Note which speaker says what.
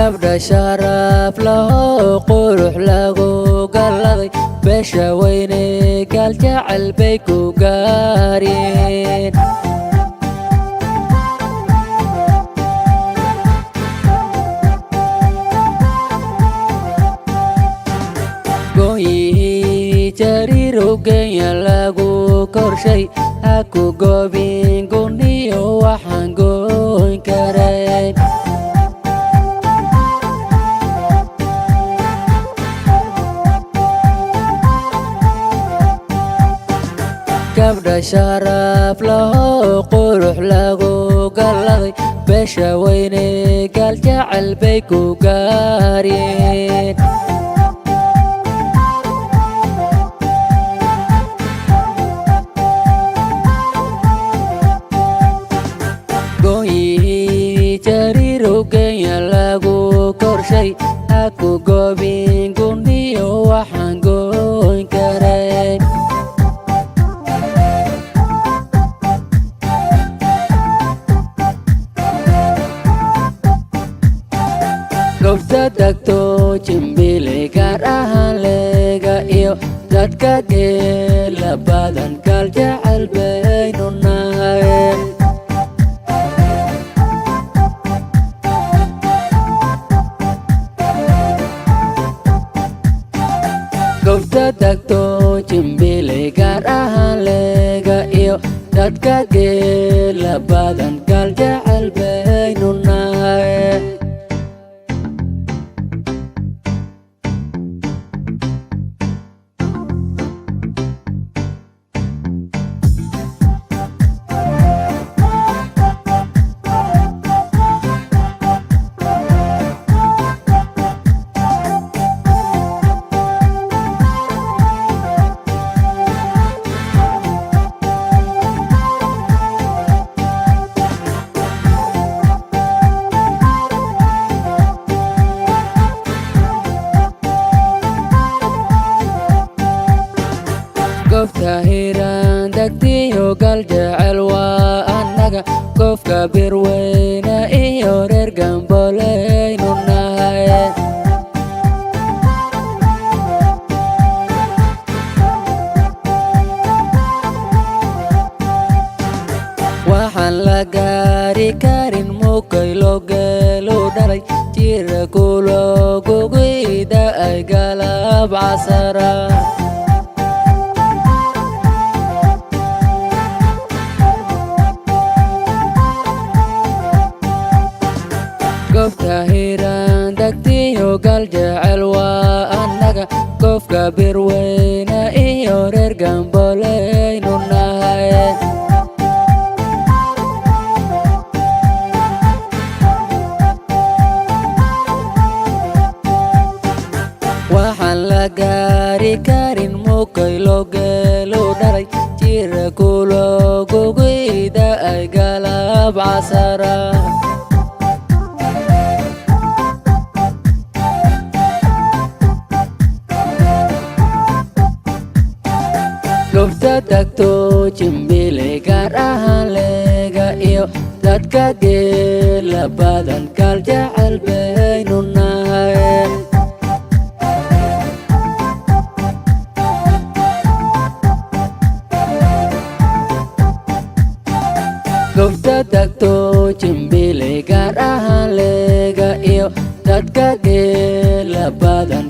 Speaker 1: gabdha sharaf laho qurux lagu galladay beesha weyne galjacayl bay ku gaareen gooyihii jariirow geenya lagu korshay ha ku goobin guniyo waxaan gooyn karayn gabdha sharaf laho qurux lagu galladay beesha weyne galjacayl bay ku gaareen gooyihii jariirow geenya lagu korshay ha ku goobin guniyo waxaan gooyn karayn goobta tagto jimbile gaar ahaan leega iyo dadka geela badan galjacayl baynu nahay goobta tagto jimbile gaar ahaan leega iyo dadka geela badan galjacayl baynu nahay goobta hiiraan degtiyo galjacayl waa annaga qofka birweyne iyo reer gambooleynu nahay waxaan la gaari karin mukaylo geelu dhalay jira kulo gugida ay galab casara goobta hiiraan degtiyo galjacayl waa annaga qofka birweyne iyo reer gambooleynu nahay waxaan la gaari karin mukaylo geelu dhalay jira kulo gugida ay galab casara goobta tagto jimbile gaar ahaan leega iyo dadka geela badan galjacayl baynu nahay goobta tagto jimbile gaar ahaan leega iyo dadka geela badan